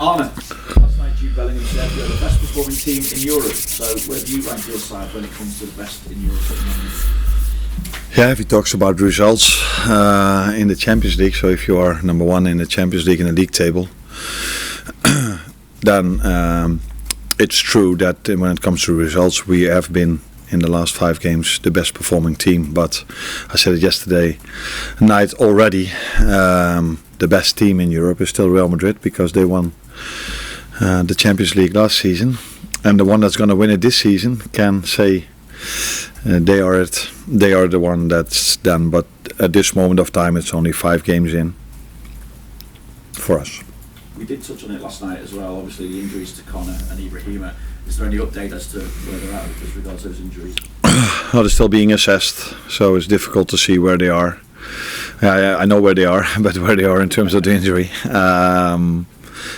Arne, last night Jude Bellingham said you're the best performing team in Europe. So where do you rank your side when it comes to the best in Europe at the moment? Yeah, if he talks about results in the Champions League, so if you are number one in the Champions League in the league table, then it's true that when it comes to results, we have been in the last 5 games the best performing team. But I said it yesterday night already, the best team in Europe is still Real Madrid, because they won the Champions League last season, and the one that's going to win it this season can say they are the one that's done. But at this moment of time, it's only 5 games in for us. We did touch on it last night as well, obviously the injuries to Connor and Ibrahima. Is there any update as to where they're at with regards to those injuries? Well, they're still being assessed, so it's difficult to see where they are. I know where they are, but where they are in terms of the injury.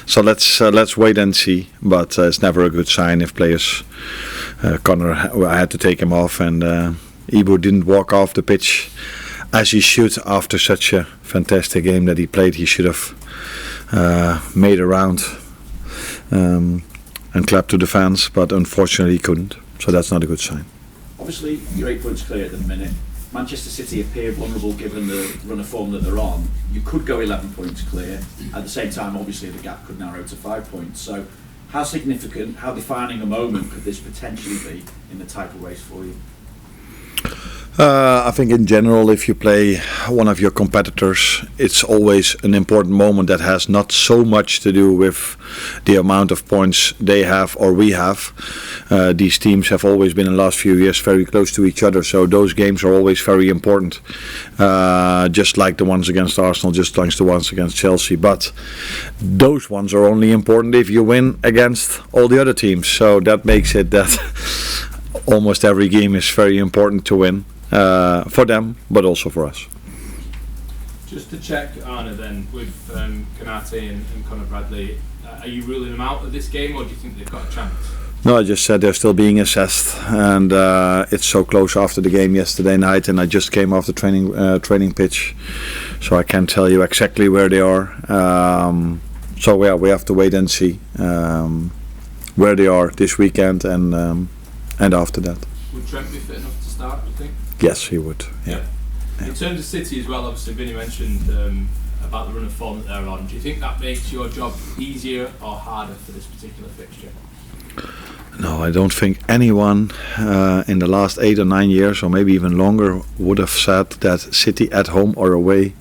So let's wait and see. But it's never a good sign if players. Connor, I had to take him off, and Ibu didn't walk off the pitch as he should after such a fantastic game that he played. He should have made a round and clapped to the fans, but unfortunately he couldn't. So that's not a good sign. Obviously, you're 8 points clear at the minute. Manchester City appear vulnerable given the run of form that they're on. You could go 11 points clear. At the same time, obviously, the gap could narrow to 5 points. So how significant, how defining a moment could this potentially be in the title race for you? I think in general, if you play one of your competitors, it's always an important moment that has not so much to do with the amount of points they have or we have. These teams have always been in the last few years very close to each other, so those games are always very important, just like the ones against Arsenal, just like the ones against Chelsea. But those ones are only important if you win against all the other teams, so that makes it that almost every game is very important to win. For them, but also for us. Just to check, Arne, then, with Konate and Conor Bradley, are you ruling them out of this game, or do you think they've got a chance? No, I just said they're still being assessed, and it's so close after the game yesterday night, and I just came off the training pitch, so I can't tell you exactly where they are. So yeah, we have to wait and see where they are this weekend and after that. Would Trent be fit enough to start, do you think? Yes, he would. Yeah. In terms of City as well, obviously Vinny mentioned about the run of form that they're on. Do you think that makes your job easier or harder for this particular fixture? No, I don't think anyone in the last 8 or 9 years, or maybe even longer, would have said that City at home or away.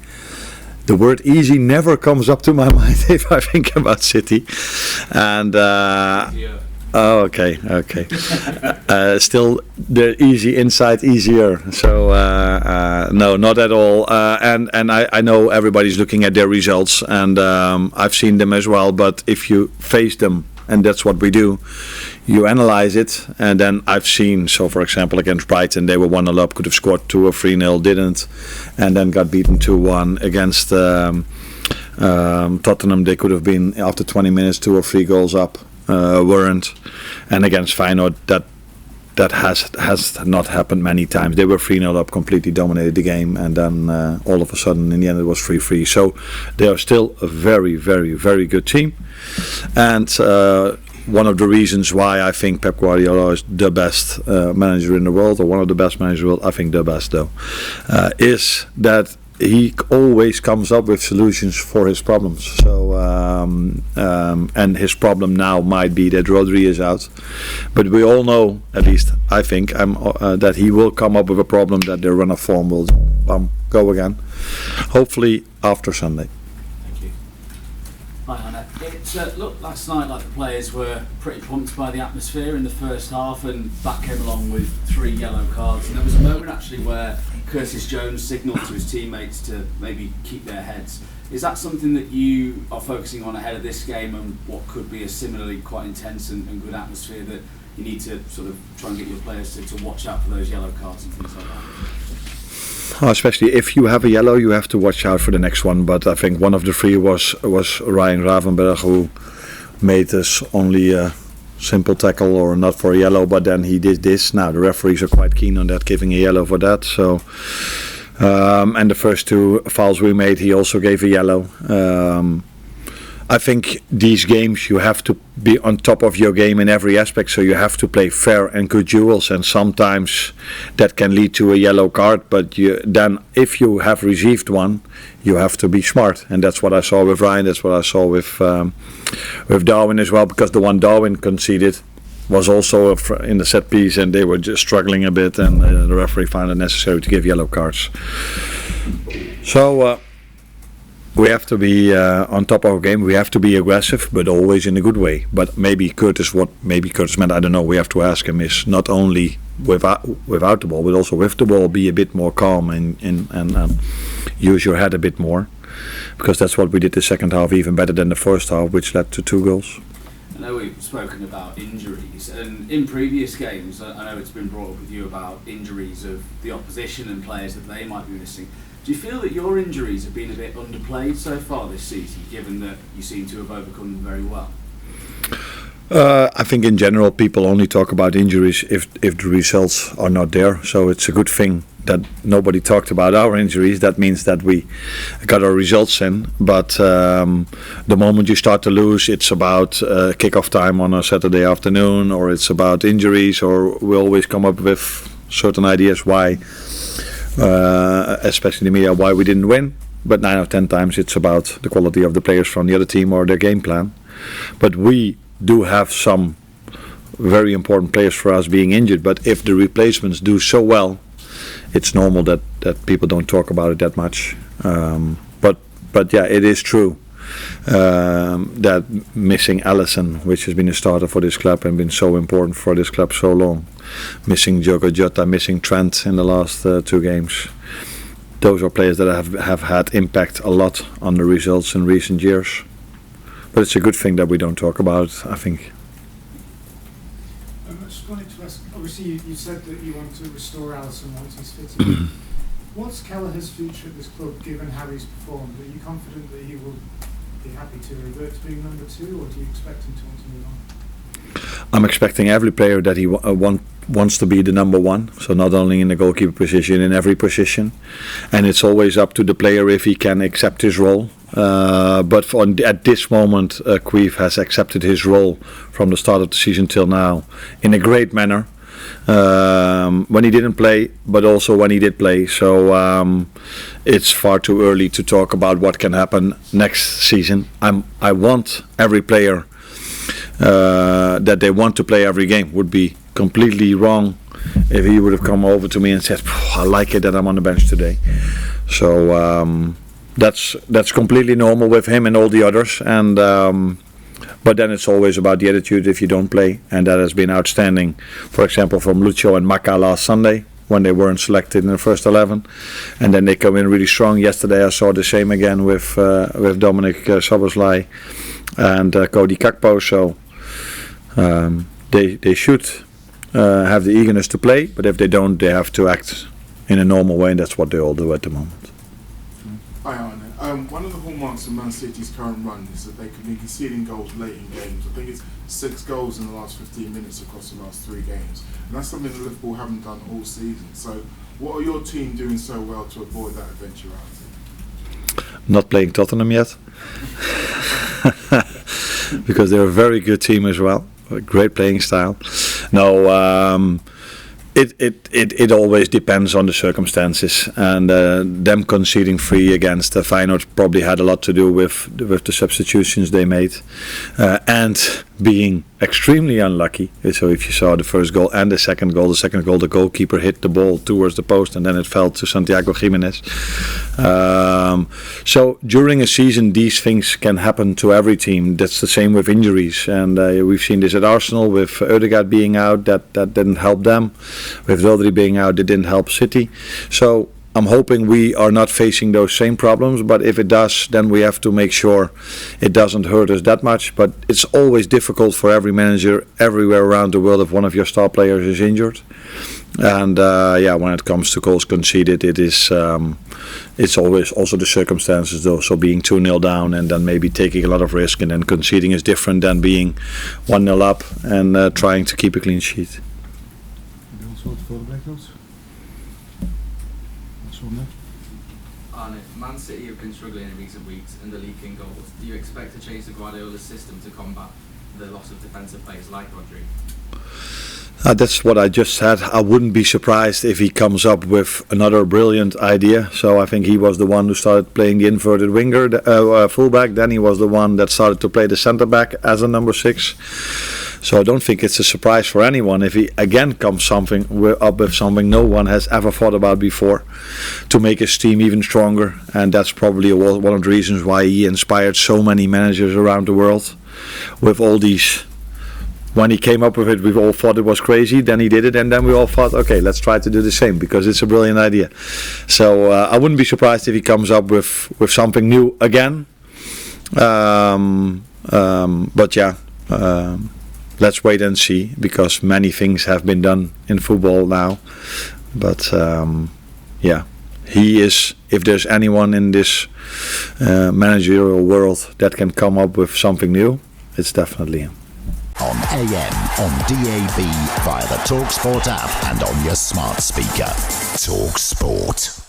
The word easy never comes up to my mind if I think about City. And oh, okay. Still, the easy inside easier. So no, not at all. And I know everybody's looking at their results, and I've seen them as well. But if you face them, and that's what we do, you analyze it, and then I've seen. So, for example, against Brighton, they were 1-0 up, could have scored 2 or 3-0, didn't, and then got beaten 2-1 against Tottenham. They could have been after 20 minutes 2 or 3 goals up. Weren't, and against Feyenoord that has not happened many times. They were 3-0 up, completely dominated the game, and then all of a sudden in the end it was 3-3. So they are still a very, very, very good team, and one of the reasons why I think Pep Guardiola is the best manager in the world, or one of the best managers in the world, I think the best though, is that he always comes up with solutions for his problems. So and his problem now might be that Rodri is out, but we all know, at least I think, that he will come up with a problem that the run of form will go again, hopefully after Sunday. Thank you. Hi Anna. It looked last night like the players were pretty pumped by the atmosphere in the first half, and that came along with 3 yellow cards, and there was a moment actually where Curtis Jones signalled to his teammates to maybe keep their heads. Is that something that you are focusing on ahead of this game, and what could be a similarly quite intense and good atmosphere, that you need to sort of try and get your players to watch out for those yellow cards and things like that? Especially if you have a yellow, you have to watch out for the next one. But I think one of the 3 was Ryan Gravenberch, who made us only a simple tackle or not for a yellow, but then he did this. Now the referees are quite keen on that, giving a yellow for that. So and the first 2 fouls we made, he also gave a yellow. I think these games you have to be on top of your game in every aspect, so you have to play fair and good duels, and sometimes that can lead to a yellow card, but then if you have received one, you have to be smart, and that's what I saw with Ryan, that's what I saw with Darwin as well, because the one Darwin conceded was also in the set piece, and they were just struggling a bit, and the referee found it necessary to give yellow cards. So we have to be on top of our game. We have to be aggressive, but always in a good way. But maybe Curtis meant, I don't know. We have to ask him. Is not only without the ball, but also with the ball, be a bit more calm and use your head a bit more, because that's what we did the second half even better than the first half, which led to 2 goals. I know we've spoken about injuries, and in previous games, I know it's been brought up with you about injuries of the opposition and players that they might be missing. Do you feel that your injuries have been a bit underplayed so far this season, given that you seem to have overcome them very well? I think in general people only talk about injuries if the results are not there, so it's a good thing that nobody talked about our injuries. That means that we got our results in, but the moment you start to lose, it's about kick-off time on a Saturday afternoon, or it's about injuries, or we always come up with certain ideas why, especially the media, why we didn't win. But 9 out of 10 times it's about the quality of the players from the other team or their game plan. But we do have some very important players for us being injured, but if the replacements do so well, it's normal that people don't talk about it that much. But yeah, it is true that missing Alisson, which has been a starter for this club and been so important for this club so long, missing Diogo Jota, missing Trent in the last 2 games, those are players that have had impact a lot on the results in recent years. But it's a good thing that we don't talk about it, I think. I just wanted to ask, obviously you said that you want to restore Alisson once he's fit again. What's Kelleher's future at this club, given how he's performed? Are you confident that he will be happy to revert to being number 2, or do you expect him to want to move on? I'm expecting every player that he wants to be the number 1, so not only in the goalkeeper position, in every position, and it's always up to the player if he can accept his role. But at this moment, Queef has accepted his role from the start of the season till now in a great manner. When he didn't play, but also when he did play. So it's far too early to talk about what can happen next season. I want every player that they want to play every game. Would be completely wrong if he would have come over to me and said, I like it that I'm on the bench today. So that's completely normal with him and all the others, and but then it's always about the attitude if you don't play, and that has been outstanding. For example, from Lucio and Maka last Sunday when they weren't selected in the first 11, and then they come in really strong. Yesterday I saw the same again with Dominic Szoboszlai and Cody Kakpo. So they should have the eagerness to play, but if they don't, they have to act in a normal way, and that's what they all do at the moment. Hi Arne. One of the hallmarks of Man City's current run is that they can be conceding goals late in games. I think it's 6 goals in the last 15 minutes across the last 3 games. And that's something that Liverpool haven't done all season. So what are your team doing so well to avoid that eventuality? Not playing Tottenham yet. Because they're a very good team as well. A great playing style. No, It always depends on the circumstances, and them conceding 3 against Feyenoord probably had a lot to do with the substitutions they made, and being extremely unlucky. So if you saw the first goal and the second goal, the goalkeeper hit the ball towards the post and then it fell to Santiago Gimenez. So during a season these things can happen to every team. That's the same with injuries, and we've seen this at Arsenal with Ødegaard being out, that didn't help them. With Rodri being out, it didn't help City. So I'm hoping we are not facing those same problems, but if it does, then we have to make sure it doesn't hurt us that much. But it's always difficult for every manager everywhere around the world if one of your star players is injured. And when it comes to goals conceded, it's always also the circumstances though. So being 2-0 down and then maybe taking a lot of risk and then conceding is different than being 1-0 up and trying to keep a clean sheet. For the Black Dogs? Arne, Man City have been struggling in recent weeks and the leaking goals. Do you expect to change the Guardiola's system to combat the loss of defensive players like Rodri? That's what I just said. I wouldn't be surprised if he comes up with another brilliant idea. So I think he was the one who started playing the inverted winger, fullback. Then he was the one that started to play the centre back as a number 6. So I don't think it's a surprise for anyone if he again comes up with something no one has ever thought about before, to make his team even stronger. And that's probably one of the reasons why he inspired so many managers around the world with all these. When he came up with it, we all thought it was crazy. Then he did it, and then we all thought, okay, let's try to do the same because it's a brilliant idea. So I wouldn't be surprised if he comes up with something new again. But yeah, let's wait and see, because many things have been done in football now. But yeah, he is. If there's anyone in this managerial world that can come up with something new, it's definitely him. On AM, on DAB, via the talkSPORT app and on your smart speaker. talkSPORT.